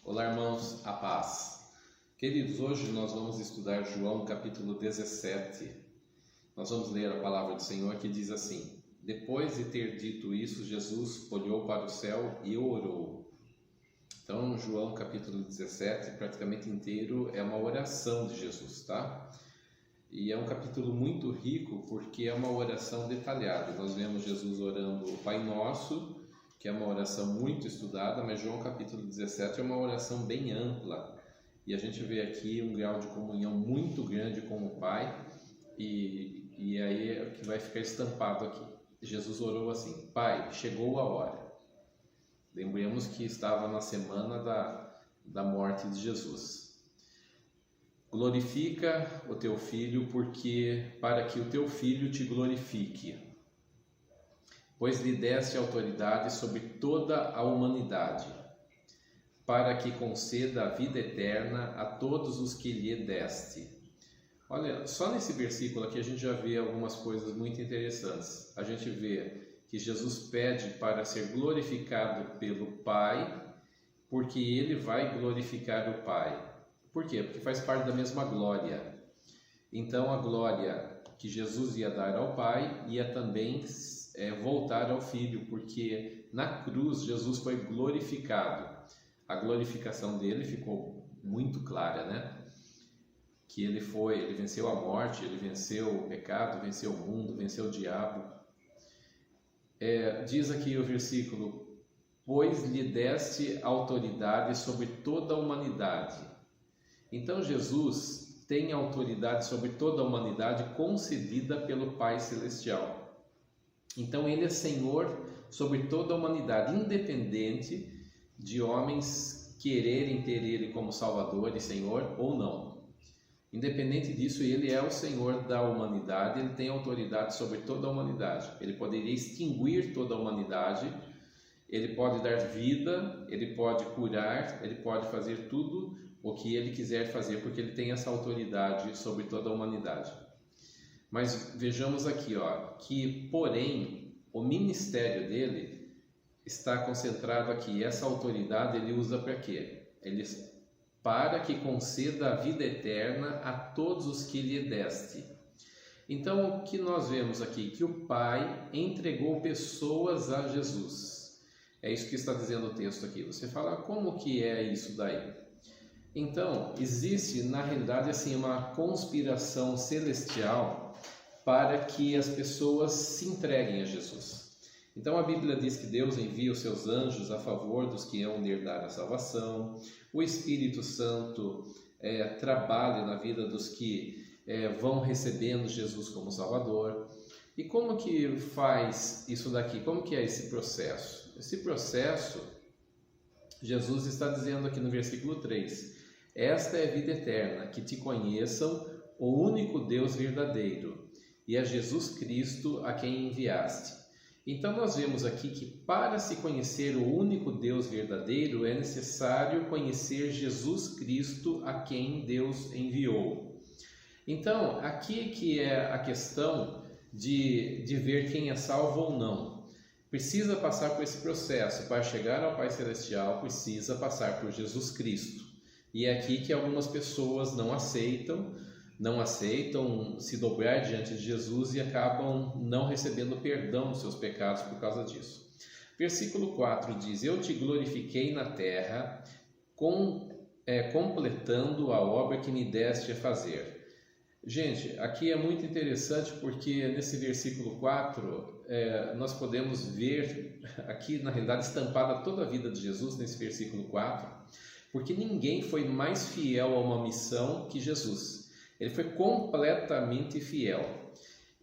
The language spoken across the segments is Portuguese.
Olá, irmãos, a paz. Queridos, hoje nós vamos estudar João capítulo 17. Nós vamos ler a palavra do Senhor que diz assim: Depois de ter dito isso, Jesus olhou para o céu e orou. Então, João capítulo 17, praticamente inteiro, é uma oração de Jesus, tá? E é um capítulo muito rico porque é uma oração detalhada. Nós vemos Jesus orando o Pai Nosso, que é uma oração muito estudada, mas João capítulo 17 é uma oração bem ampla. E a gente vê aqui um grau de comunhão muito grande com o Pai, e aí é o que vai ficar estampado aqui. Jesus orou assim: Pai, chegou a hora. Lembremos que estava na semana da morte de Jesus. Glorifica o teu filho, para que o teu filho te glorifique. Pois lhe deste autoridade sobre toda a humanidade, para que conceda a vida eterna a todos os que lhe deste. Olha, só nesse versículo aqui a gente já vê algumas coisas muito interessantes. A gente vê que Jesus pede para ser glorificado pelo Pai, porque ele vai glorificar o Pai. Por quê? Porque faz parte da mesma glória. Então a glória que Jesus ia dar ao Pai ia também voltar ao Filho, porque na cruz Jesus foi glorificado. A glorificação dele ficou muito clara, né? Que ele venceu a morte, ele venceu o pecado, venceu o mundo, venceu o diabo. Diz aqui o versículo: pois lhe deste autoridade sobre toda a humanidade. Então Jesus tem autoridade sobre toda a humanidade concedida pelo Pai Celestial. Então ele é Senhor sobre toda a humanidade, independente de homens quererem ter ele como Salvador e Senhor ou não. Independente disso, ele é o Senhor da humanidade, ele tem autoridade sobre toda a humanidade. Ele poderia extinguir toda a humanidade, ele pode dar vida, ele pode curar, ele pode fazer tudo o que ele quiser fazer, porque ele tem essa autoridade sobre toda a humanidade. Mas vejamos aqui, que porém o ministério dele está concentrado aqui. Essa autoridade ele usa para quê? Para que conceda a vida eterna a todos os que lhe deste. Então o que nós vemos aqui? Que o Pai entregou pessoas a Jesus. É isso que está dizendo o texto aqui. Você fala, como que é isso daí? Então, existe na realidade assim uma conspiração celestial para que as pessoas se entreguem a Jesus. Então a Bíblia diz que Deus envia os seus anjos a favor dos que hão de herdar a salvação. O Espírito Santo trabalha na vida dos que vão recebendo Jesus como Salvador. E como que faz isso daqui? Como que é esse processo? Esse processo, Jesus está dizendo aqui no versículo 3: esta é a vida eterna, que te conheçam, o único Deus verdadeiro, e a Jesus Cristo a quem enviaste. Então nós vemos aqui que para se conhecer o único Deus verdadeiro é necessário conhecer Jesus Cristo a quem Deus enviou. Então aqui que é a questão de ver quem é salvo ou não. Precisa passar por esse processo. Para chegar ao Pai Celestial precisa passar por Jesus Cristo. E é aqui que algumas pessoas não aceitam se dobrar diante de Jesus e acabam não recebendo perdão dos seus pecados por causa disso. Versículo 4 diz: eu te glorifiquei na terra, completando a obra que me deste a fazer. Gente, aqui é muito interessante porque nesse versículo 4 nós podemos ver aqui na realidade estampada toda a vida de Jesus nesse versículo 4, porque ninguém foi mais fiel a uma missão que Jesus. Ele foi completamente fiel.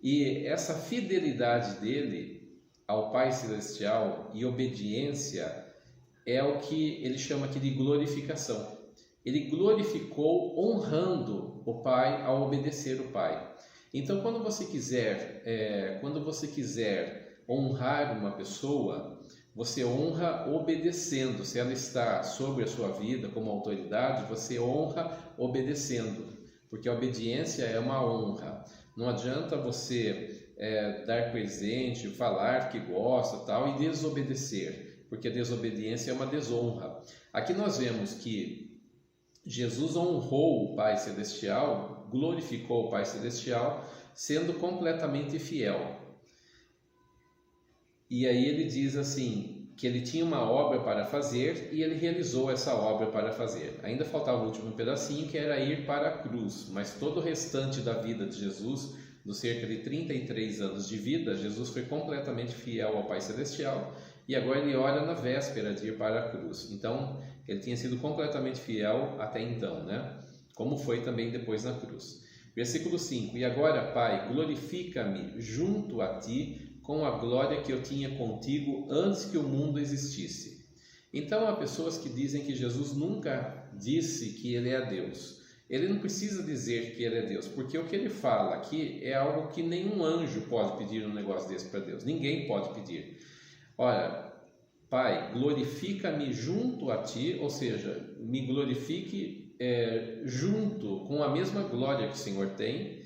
E essa fidelidade dele ao Pai Celestial e obediência é o que ele chama aqui de glorificação. Ele glorificou honrando o Pai ao obedecer o Pai. Então, quando você quiser honrar uma pessoa, você honra obedecendo. Se ela está sobre a sua vida como autoridade, você honra obedecendo. Porque a obediência é uma honra. Não adianta você dar presente, falar que gosta tal, e desobedecer. porque a desobediência é uma desonra. Aqui nós vemos que Jesus honrou o Pai Celestial, glorificou o Pai Celestial, sendo completamente fiel. E aí ele diz assim, que ele tinha uma obra para fazer e ele realizou essa obra para fazer. Ainda faltava o último pedacinho, que era ir para a cruz, mas todo o restante da vida de Jesus, dos cerca de 33 anos de vida, Jesus foi completamente fiel ao Pai Celestial, e agora ele ora na véspera de ir para a cruz. Então, ele tinha sido completamente fiel até então, né? Como foi também depois na cruz. Versículo 5: E agora, Pai, glorifica-me junto a Ti com a glória que eu tinha contigo antes que o mundo existisse. Então, há pessoas que dizem que Jesus nunca disse que Ele é Deus. Ele não precisa dizer que Ele é Deus, porque o que Ele fala aqui é algo que nenhum anjo pode pedir um negócio desse para Deus. Ninguém pode pedir. Ora, Pai, glorifica-me junto a Ti, ou seja, me glorifique junto com a mesma glória que o Senhor tem,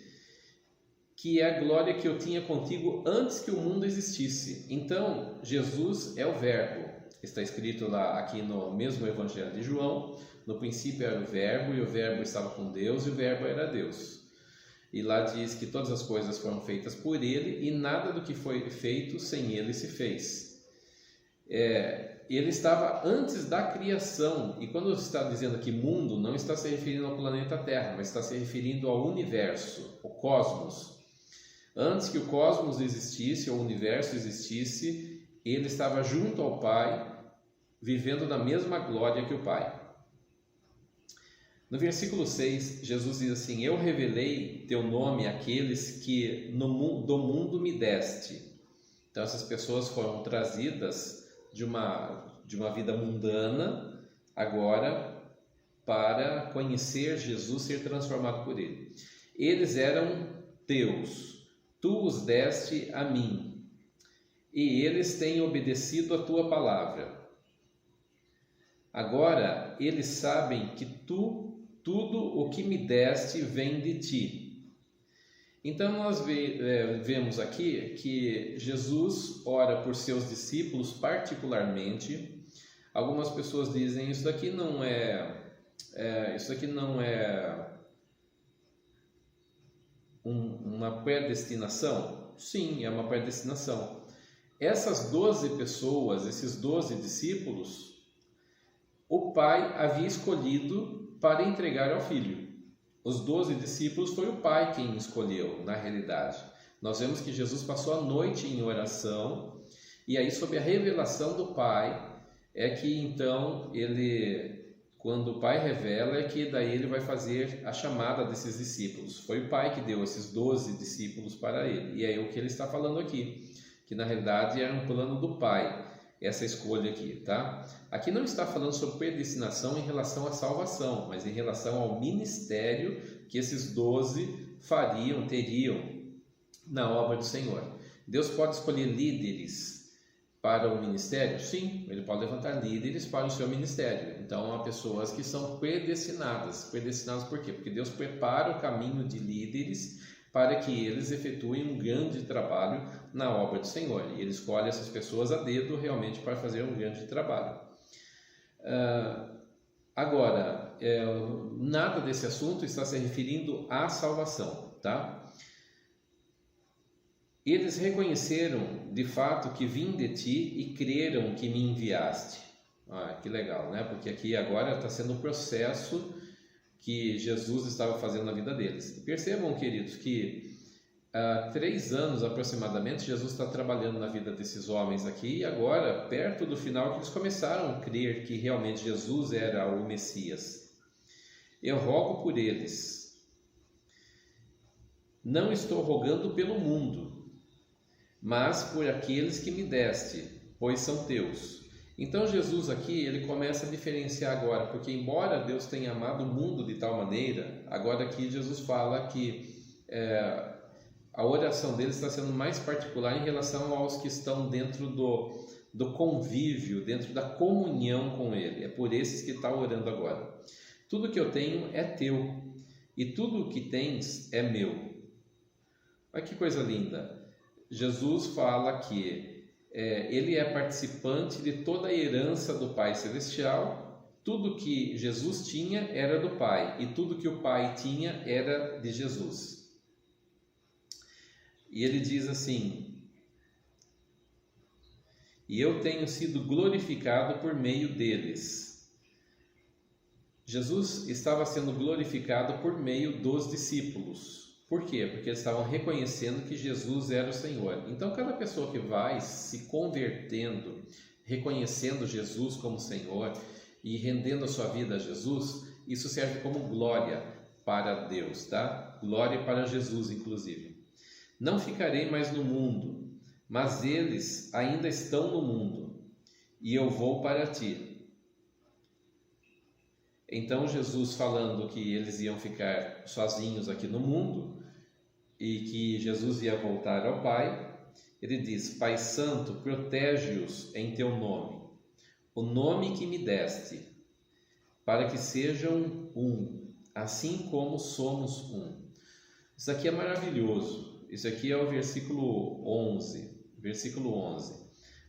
que é a glória que eu tinha contigo antes que o mundo existisse. Então, Jesus é o Verbo. Está escrito lá aqui no mesmo Evangelho de João, no princípio era o Verbo, e o Verbo estava com Deus, e o Verbo era Deus. E lá diz que todas as coisas foram feitas por Ele, e nada do que foi feito sem Ele se fez. Ele estava antes da criação, e quando está dizendo aqui mundo, não está se referindo ao planeta Terra, mas está se referindo ao universo, o cosmos. Antes que o cosmos existisse, ou o universo existisse, ele estava junto ao Pai, vivendo na mesma glória que o Pai. No versículo 6, Jesus diz assim: Eu revelei teu nome àqueles que do mundo me deste. Então essas pessoas foram trazidas de uma vida mundana, agora para conhecer Jesus, ser transformado por Ele. Eles eram teus. Tu os deste a mim, e eles têm obedecido a tua palavra. Agora eles sabem que tudo o que me deste vem de ti. Então nós vemos aqui que Jesus ora por seus discípulos particularmente. Algumas pessoas dizem isso daqui não é uma predestinação? Sim, é uma predestinação. Essas 12 pessoas, esses 12 discípulos, o Pai havia escolhido para entregar ao Filho. Os 12 discípulos foi o Pai quem escolheu, na realidade. Nós vemos que Jesus passou a noite em oração, e aí sob a revelação do Pai, é que então quando o Pai revela, é que daí ele vai fazer a chamada desses discípulos. Foi o Pai que deu esses 12 discípulos para ele. E é o que ele está falando aqui, que na realidade era um plano do Pai, essa escolha aqui, tá? Aqui não está falando sobre predestinação em relação à salvação, mas em relação ao ministério que esses 12 teriam na obra do Senhor. Deus pode escolher líderes para o ministério? Sim, ele pode levantar líderes para o seu ministério. Então, há pessoas que são predestinadas. Predestinadas por quê? Porque Deus prepara o caminho de líderes para que eles efetuem um grande trabalho na obra do Senhor. E Ele escolhe essas pessoas a dedo realmente para fazer um grande trabalho. Agora, nada desse assunto está se referindo à salvação, tá? Eles reconheceram de fato que vim de ti e creram que me enviaste. Que legal, né? Porque aqui agora está sendo um processo que Jesus estava fazendo na vida deles. Percebam, queridos, que há 3 anos aproximadamente Jesus está trabalhando na vida desses homens aqui, e agora, perto do final, que eles começaram a crer que realmente Jesus era o Messias. Eu rogo por eles. Não estou rogando pelo mundo, mas por aqueles que me deste, pois são teus. Então Jesus aqui, ele começa a diferenciar agora, porque embora Deus tenha amado o mundo de tal maneira, agora aqui Jesus fala que a oração dele está sendo mais particular em relação aos que estão dentro do convívio, dentro da comunhão com ele. É por esses que está orando agora. Tudo que eu tenho é teu, e tudo o que tens é meu. Olha que coisa linda. Jesus fala que ele é participante de toda a herança do Pai Celestial. Tudo que Jesus tinha era do Pai, e tudo que o Pai tinha era de Jesus. E ele diz assim: e eu tenho sido glorificado por meio deles. Jesus estava sendo glorificado por meio dos discípulos. Por quê? Porque eles estavam reconhecendo que Jesus era o Senhor. Então, cada pessoa que vai se convertendo, reconhecendo Jesus como Senhor e rendendo a sua vida a Jesus, isso serve como glória para Deus, tá? Glória para Jesus, inclusive. Não ficarei mais no mundo, mas eles ainda estão no mundo, e eu vou para ti. Então Jesus, falando que eles iam ficar sozinhos aqui no mundo e que Jesus ia voltar ao Pai, ele diz: Pai Santo, protege-os em teu nome, o nome que me deste, para que sejam um, assim como somos um. Isso aqui é maravilhoso. Isso aqui é o versículo 11.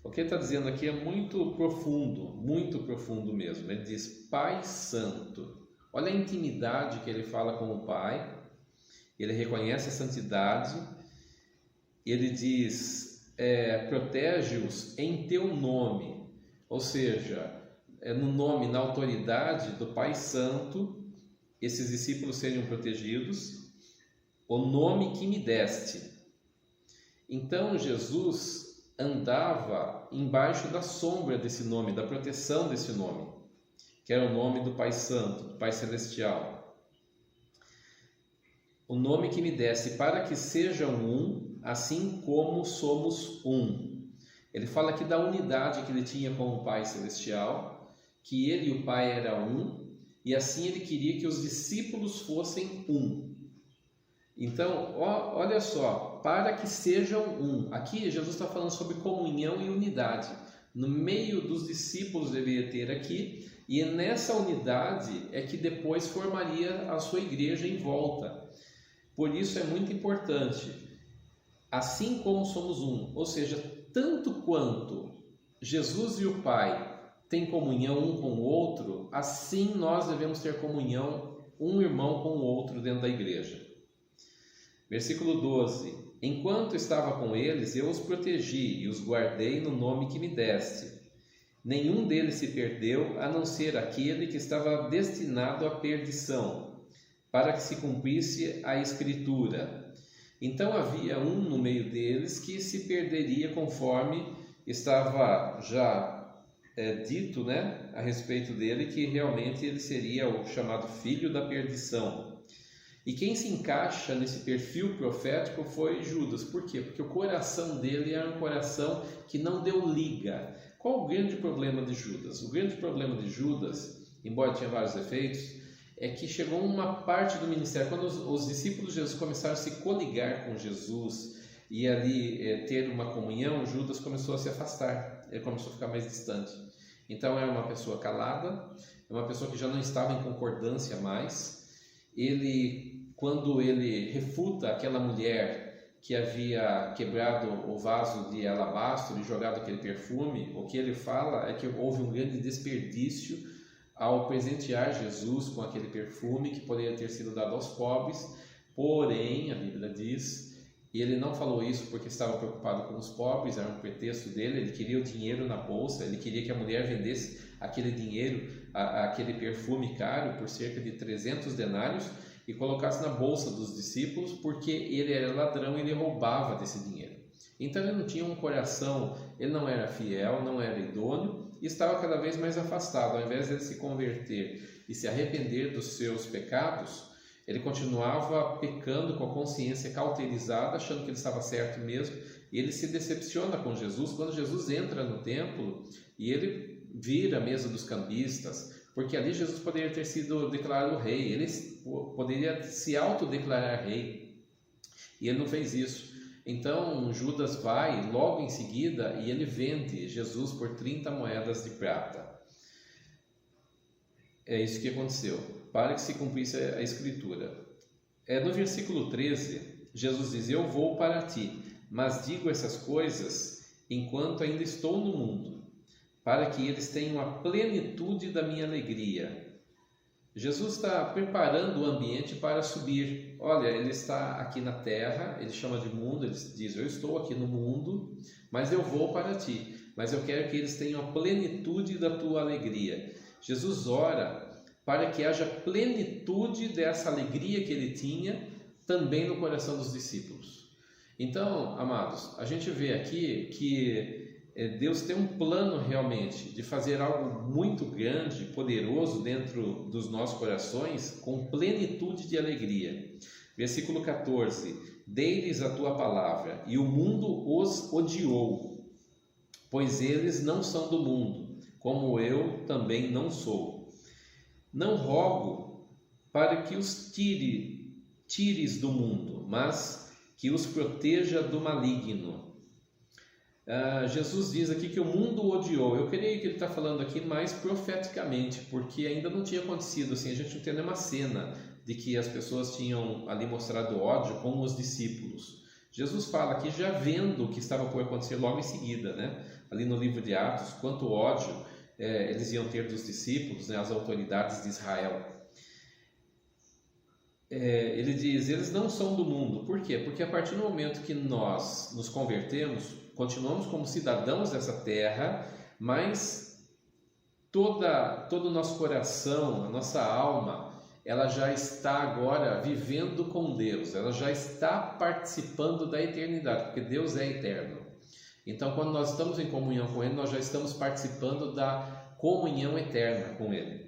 O que ele está dizendo aqui é muito profundo mesmo. Ele diz: Pai Santo. Olha a intimidade que ele fala com o Pai. Ele reconhece a santidade. Ele diz: protege-os em teu nome. Ou seja, no nome, na autoridade do Pai Santo, esses discípulos seriam protegidos. O nome que me deste. Então Jesus andava embaixo da sombra desse nome, da proteção desse nome, que era o nome do Pai Santo, do Pai Celestial. O nome que me desse, para que sejam um, assim como somos um. Ele fala aqui da unidade que ele tinha com o Pai Celestial, que ele e o Pai eram um, e assim ele queria que os discípulos fossem um. Então, olha só, para que sejam um. Aqui Jesus está falando sobre comunhão e unidade. No meio dos discípulos deveria ter aqui, e nessa unidade é que depois formaria a sua igreja em volta. Por isso é muito importante, assim como somos um, ou seja, tanto quanto Jesus e o Pai têm comunhão um com o outro, assim nós devemos ter comunhão um irmão com o outro dentro da igreja. Versículo 12: Enquanto estava com eles, eu os protegi e os guardei no nome que me deste. Nenhum deles se perdeu, a não ser aquele que estava destinado à perdição, para que se cumprisse a Escritura. Então havia um no meio deles que se perderia, conforme estava já dito, a respeito dele, que realmente ele seria o chamado filho da perdição. E quem se encaixa nesse perfil profético foi Judas. Por quê? Porque o coração dele era um coração que não deu liga. Qual o grande problema de Judas? O grande problema de Judas, embora tinha vários efeitos, é que chegou uma parte do ministério, quando os discípulos de Jesus começaram a se coligar com Jesus e ali ter uma comunhão, Judas começou a se afastar, ele começou a ficar mais distante. Então era uma pessoa calada, uma pessoa que já não estava em concordância mais. Quando ele refuta aquela mulher que havia quebrado o vaso de alabastro e jogado aquele perfume, o que ele fala é que houve um grande desperdício ao presentear Jesus com aquele perfume que poderia ter sido dado aos pobres. Porém, a Bíblia diz, e ele não falou isso porque estava preocupado com os pobres, era um pretexto dele, ele queria o dinheiro na bolsa, ele queria que a mulher vendesse aquele dinheiro, aquele perfume caro por cerca de 300 denários e colocasse na bolsa dos discípulos, porque ele era ladrão e ele roubava desse dinheiro. Então ele não tinha um coração, ele não era fiel, não era idôneo e estava cada vez mais afastado. Ao invés de ele se converter e se arrepender dos seus pecados, ele continuava pecando com a consciência cauterizada, achando que ele estava certo mesmo, e ele se decepciona com Jesus quando Jesus entra no templo e ele vira a mesa dos cambistas, porque ali Jesus poderia ter sido declarado rei, ele poderia se autodeclarar rei, e ele não fez isso. Então Judas vai logo em seguida e ele vende Jesus por 30 moedas de prata. É isso que aconteceu, para que se cumprisse a Escritura. No versículo 13, Jesus diz: Eu vou para ti, mas digo essas coisas enquanto ainda estou no mundo, para que eles tenham a plenitude da minha alegria. Jesus está preparando o ambiente para subir. Olha, ele está aqui na terra, ele chama de mundo, ele diz, eu estou aqui no mundo, mas eu vou para ti. Mas eu quero que eles tenham a plenitude da tua alegria. Jesus ora para que haja plenitude dessa alegria que ele tinha também no coração dos discípulos. Então, amados, a gente vê aqui que Deus tem um plano realmente de fazer algo muito grande, poderoso dentro dos nossos corações, com plenitude de alegria. Versículo 14: dei-lhes a tua palavra, e o mundo os odiou, pois eles não são do mundo, como eu também não sou. Não rogo para que os tires do mundo, mas que os proteja do maligno. Jesus diz aqui que o mundo o odiou. Eu creio que ele está falando aqui mais profeticamente, porque ainda não tinha acontecido assim, a gente não tem nenhuma cena de que as pessoas tinham ali mostrado ódio com os discípulos. Jesus fala aqui já vendo o que estava por acontecer logo em seguida, né? Ali no livro de Atos, quanto ódio eles iam ter dos discípulos, né? As autoridades de Israel. Ele diz, eles não são do mundo. Por quê? Porque a partir do momento que nós nos convertemos, continuamos como cidadãos dessa terra, mas todo o nosso coração, a nossa alma, ela já está agora vivendo com Deus, ela já está participando da eternidade, porque Deus é eterno. Então, quando nós estamos em comunhão com Ele, nós já estamos participando da comunhão eterna com Ele.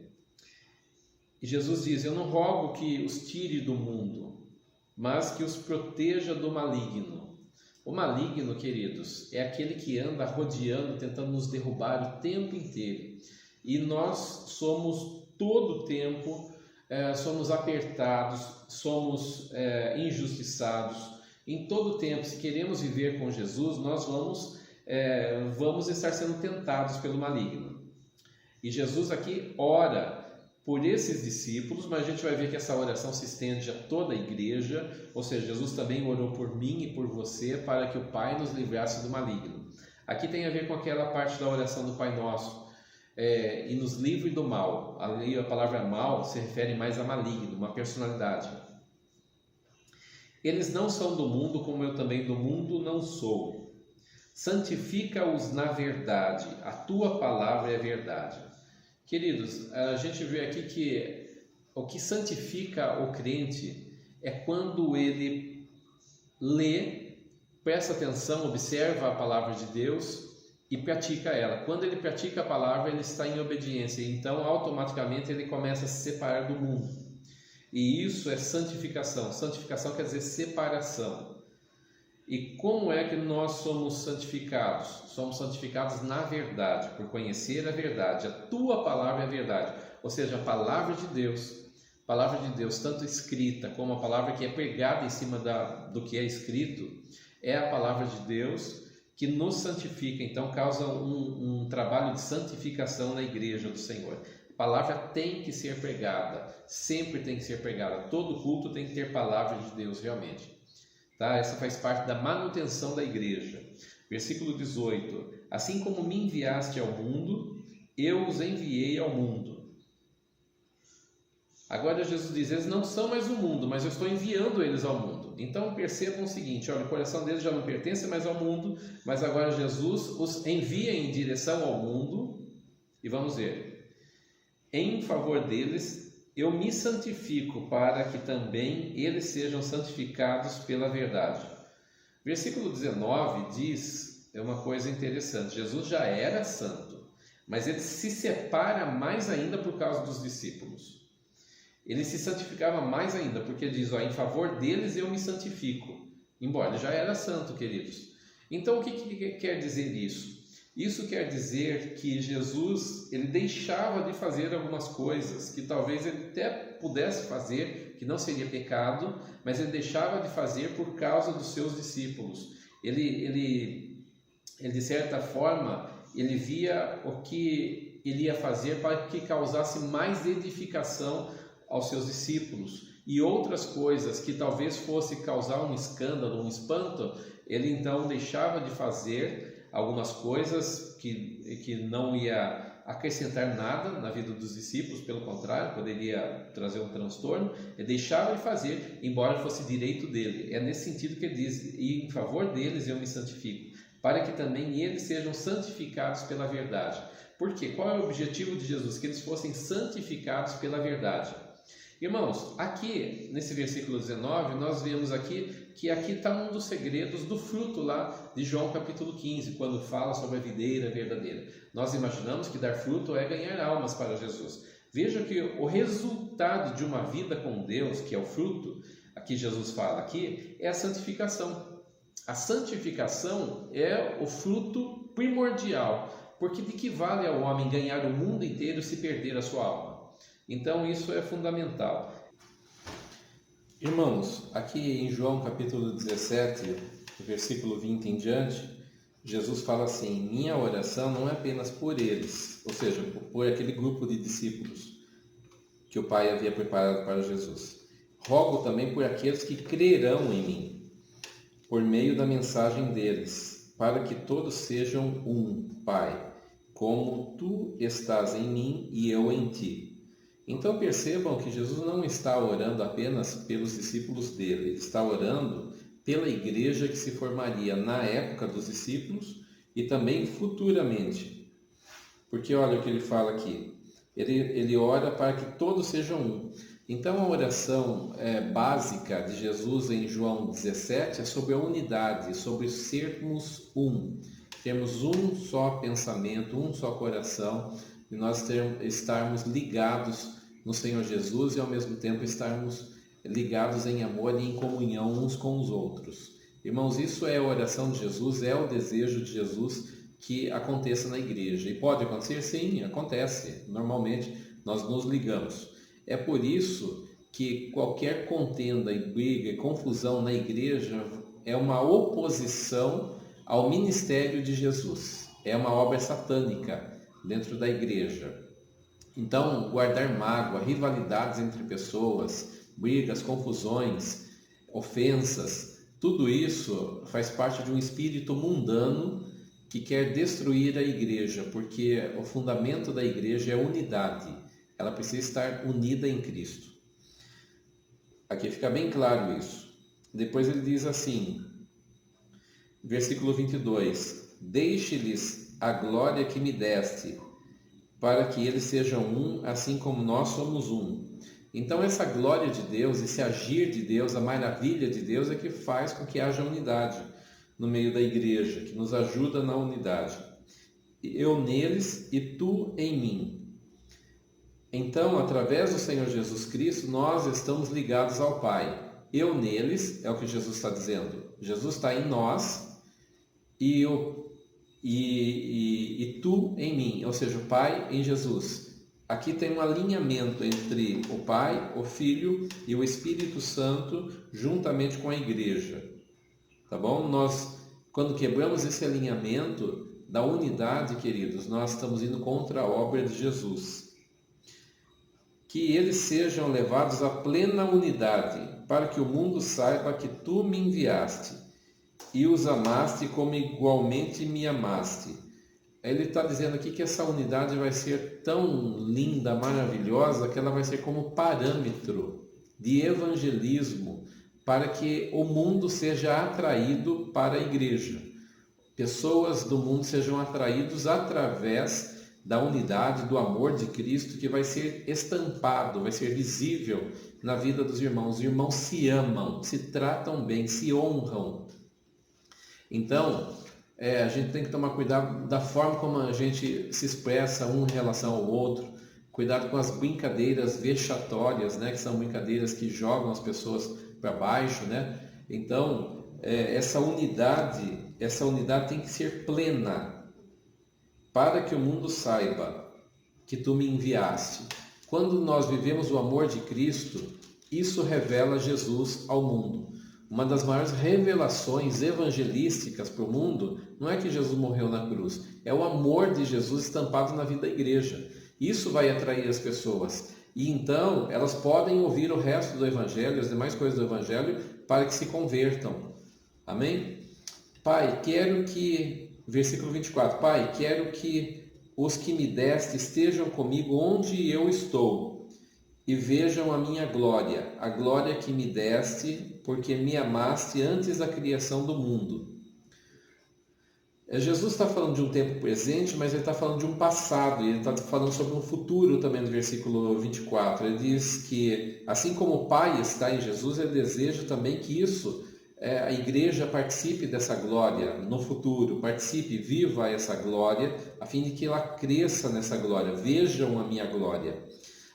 E Jesus diz, eu não rogo que os tire do mundo, mas que os proteja do maligno. O maligno, queridos, é aquele que anda rodeando, tentando nos derrubar o tempo inteiro. E nós somos todo o tempo, somos apertados, somos injustiçados. Em todo o tempo, se queremos viver com Jesus, nós vamos estar sendo tentados pelo maligno. E Jesus aqui ora por esses discípulos, mas a gente vai ver que essa oração se estende a toda a igreja, ou seja, Jesus também orou por mim e por você para que o Pai nos livrasse do maligno. Aqui tem a ver com aquela parte da oração do Pai Nosso, e nos livre do mal. Ali a palavra mal se refere mais a maligno, uma personalidade. Eles não são do mundo, como eu também do mundo não sou. Santifica-os na verdade, a tua palavra é verdade. Queridos, a gente vê aqui que o que santifica o crente é quando ele lê, presta atenção, observa a palavra de Deus e pratica ela. Quando ele pratica a palavra, ele está em obediência, então automaticamente ele começa a se separar do mundo. E isso é santificação. Santificação quer dizer separação. E como é que nós somos santificados? Somos santificados na verdade, por conhecer a verdade. A tua palavra é a verdade, ou seja, a palavra de Deus, tanto escrita como a palavra que é pregada em cima do que é escrito, é a palavra de Deus que nos santifica, então causa um trabalho de santificação na igreja do Senhor. A palavra tem que ser pregada, sempre tem que ser pregada, todo culto tem que ter palavra de Deus realmente. Tá? Essa faz parte da manutenção da igreja. Versículo 18: assim como me enviaste ao mundo, eu os enviei ao mundo. Agora Jesus diz, eles não são mais o mundo, mas eu estou enviando eles ao mundo. Então percebam o seguinte, olha, o coração deles já não pertence mais ao mundo, mas agora Jesus os envia em direção ao mundo. E vamos ver, em favor deles eu me santifico, para que também eles sejam santificados pela verdade. Versículo 19 diz uma coisa interessante. Jesus já era santo, mas ele se separa mais ainda por causa dos discípulos. Ele se santificava mais ainda, porque diz, em favor deles eu me santifico. Embora ele já era santo, queridos. Então o que quer dizer isso? Isso quer dizer que Jesus, ele deixava de fazer algumas coisas que talvez ele até pudesse fazer, que não seria pecado, mas ele deixava de fazer por causa dos seus discípulos. Ele de certa forma, ele via o que ele ia fazer para que causasse mais edificação aos seus discípulos. E outras coisas que talvez fosse causar um escândalo, um espanto, ele então deixava de fazer algumas coisas que não ia acrescentar nada na vida dos discípulos, pelo contrário, poderia trazer um transtorno, ele deixava de fazer, embora fosse direito dele. É nesse sentido que ele diz: e em favor deles eu me santifico, para que também eles sejam santificados pela verdade. Por quê? Qual é o objetivo de Jesus? Que eles fossem santificados pela verdade. Irmãos, aqui nesse versículo 19, nós vemos que aqui está um dos segredos do fruto lá de João capítulo 15, quando fala sobre a videira verdadeira. Nós imaginamos que dar fruto é ganhar almas para Jesus. Veja que o resultado de uma vida com Deus, que é o fruto, aqui Jesus fala aqui, é a santificação. A santificação é o fruto primordial, porque de que vale ao homem ganhar o mundo inteiro se perder a sua alma? Então isso é fundamental. Irmãos, aqui em João capítulo 17, versículo 20 em diante, Jesus fala assim: minha oração não é apenas por eles, ou seja, por aquele grupo de discípulos que o Pai havia preparado para Jesus. Rogo também por aqueles que crerão em mim, por meio da mensagem deles, para que todos sejam um, Pai, como tu estás em mim e eu em ti. Então percebam que Jesus não está orando apenas pelos discípulos dele, ele está orando pela igreja que se formaria na época dos discípulos e também futuramente. Porque olha o que ele fala aqui, ele ora para que todos sejam um. Então a oração básica de Jesus em João 17 é sobre a unidade, sobre sermos um, termos um só pensamento, um só coração, e nós estarmos ligados no Senhor Jesus e ao mesmo tempo estarmos ligados em amor e em comunhão uns com os outros. Irmãos, isso é a oração de Jesus, é o desejo de Jesus que aconteça na igreja. E pode acontecer? Sim, acontece. Normalmente nós nos ligamos. É por isso que qualquer contenda e briga e confusão na igreja é uma oposição ao ministério de Jesus. É uma obra satânica dentro da igreja. Então, guardar mágoa, rivalidades entre pessoas, brigas, confusões, ofensas, tudo isso faz parte de um espírito mundano que quer destruir a igreja, porque o fundamento da igreja é a unidade. Ela precisa estar unida em Cristo. Aqui fica bem claro isso. Depois ele diz assim, versículo 22, deixe-lhes a glória que me deste, para que eles sejam um, assim como nós somos um. Então essa glória de Deus, esse agir de Deus, a maravilha de Deus é que faz com que haja unidade no meio da igreja, que nos ajuda na unidade. Eu neles e tu em mim. Então, através do Senhor Jesus Cristo, nós estamos ligados ao Pai. Eu neles, é o que Jesus está dizendo. Jesus está em nós e tu em mim, ou seja, o Pai em Jesus. Aqui tem um alinhamento entre o Pai, o Filho e o Espírito Santo juntamente com a igreja. Tá bom? Nós, quando quebramos esse alinhamento da unidade, queridos, nós estamos indo contra a obra de Jesus. Que eles sejam levados à plena unidade, para que o mundo saiba que tu me enviaste e os amaste como igualmente me amaste. Ele está dizendo aqui que essa unidade vai ser tão linda, maravilhosa, que ela vai ser como parâmetro de evangelismo para que o mundo seja atraído para a igreja. Pessoas do mundo sejam atraídos através da unidade, do amor de Cristo, que vai ser estampado, vai ser visível na vida dos irmãos. Os irmãos se amam, se tratam bem, se honram. Então, a gente tem que tomar cuidado da forma como a gente se expressa um em relação ao outro, cuidado com as brincadeiras vexatórias, né, que são brincadeiras que jogam as pessoas para baixo, né? Então, essa unidade tem que ser plena, para que o mundo saiba que tu me enviaste. Quando nós vivemos o amor de Cristo, isso revela Jesus ao mundo. Uma das maiores revelações evangelísticas para o mundo não é que Jesus morreu na cruz, é o amor de Jesus estampado na vida da igreja. Isso vai atrair as pessoas. E então elas podem ouvir o resto do evangelho, as demais coisas do evangelho, para que se convertam. Amém? Pai, quero que Versículo 24. Pai, quero que os que me deste estejam comigo onde eu estou e vejam a minha glória, a glória que me deste, porque me amaste antes da criação do mundo. Jesus está falando de um tempo presente, mas ele está falando de um passado, e ele está falando sobre um futuro também no versículo 24. Ele diz que, assim como o Pai está em Jesus, ele deseja também que a igreja participe dessa glória no futuro, participe, viva essa glória, a fim de que ela cresça nessa glória. Vejam a minha glória.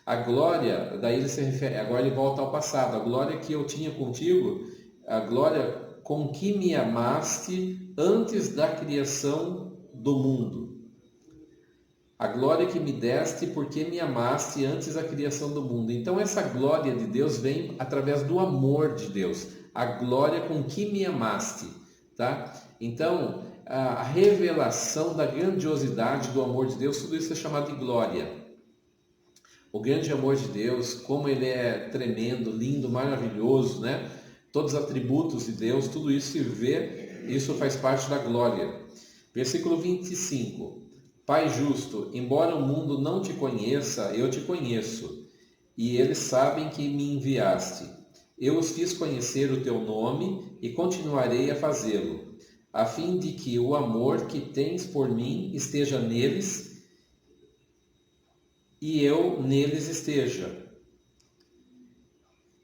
A glória, daí ele se refere, agora ele volta ao passado, a glória que eu tinha contigo, a glória com que me amaste antes da criação do mundo. A glória que me deste porque me amaste antes da criação do mundo. Então essa glória de Deus vem através do amor de Deus. A glória com que me amaste, tá? Então a revelação da grandiosidade do amor de Deus, tudo isso é chamado de glória. O grande amor de Deus, como ele é tremendo, lindo, maravilhoso, né? Todos os atributos de Deus, tudo isso se vê, isso faz parte da glória. Versículo 25. Pai justo, embora o mundo não te conheça, eu te conheço, e eles sabem que me enviaste. Eu os fiz conhecer o teu nome e continuarei a fazê-lo, a fim de que o amor que tens por mim esteja neles e eu neles esteja.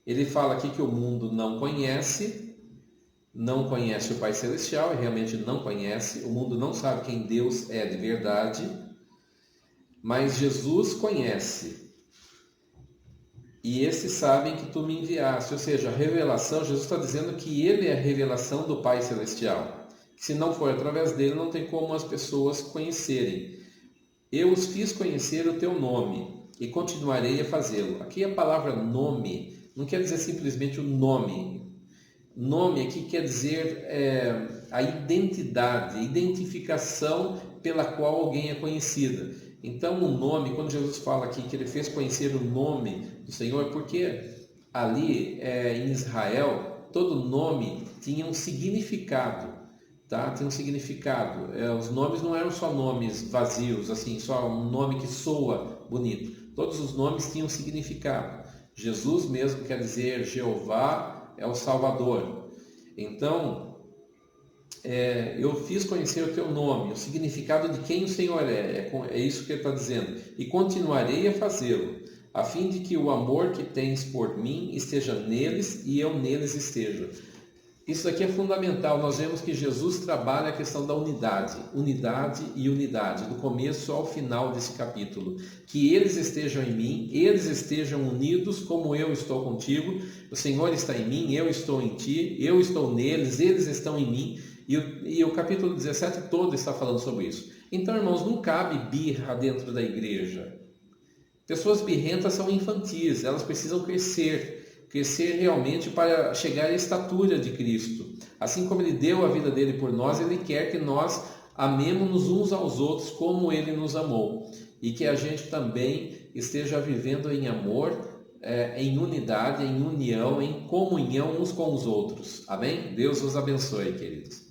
Ele fala aqui que o mundo não conhece o Pai Celestial, e realmente não conhece, o mundo não sabe quem Deus é de verdade, mas Jesus conhece, e esses sabem que tu me enviaste, ou seja, a revelação, Jesus está dizendo que ele é a revelação do Pai Celestial, se não for através dele, não tem como as pessoas conhecerem. Eu os fiz conhecer o teu nome, e continuarei a fazê-lo. Aqui a palavra nome não quer dizer simplesmente o nome. Nome aqui quer dizer a identidade, identificação pela qual alguém é conhecido. Então o nome, quando Jesus fala aqui que ele fez conhecer o nome do Senhor, porque ali em Israel, todo nome tinha um significado. Tá? Tem um significado. Os nomes não eram só nomes vazios, assim, só um nome que soa bonito. Todos os nomes tinham significado. Jesus mesmo quer dizer Jeová é o Salvador. Então, eu fiz conhecer o teu nome, o significado de quem o Senhor é isso que ele está dizendo. E continuarei a fazê-lo, a fim de que o amor que tens por mim esteja neles e eu neles esteja. Isso aqui é fundamental. Nós vemos que Jesus trabalha a questão da unidade e unidade, do começo ao final desse capítulo. Que eles estejam em mim, eles estejam unidos como eu estou contigo, o Senhor está em mim, eu estou em ti, eu estou neles, eles estão em mim, e o capítulo 17 todo está falando sobre isso. Então, irmãos, não cabe birra dentro da igreja. Pessoas birrentas são infantis, elas precisam crescer realmente para chegar à estatura de Cristo. Assim como Ele deu a vida dele por nós, Ele quer que nós amemos-nos uns aos outros como Ele nos amou. E que a gente também esteja vivendo em amor, em unidade, em união, em comunhão uns com os outros. Amém? Deus os abençoe, queridos.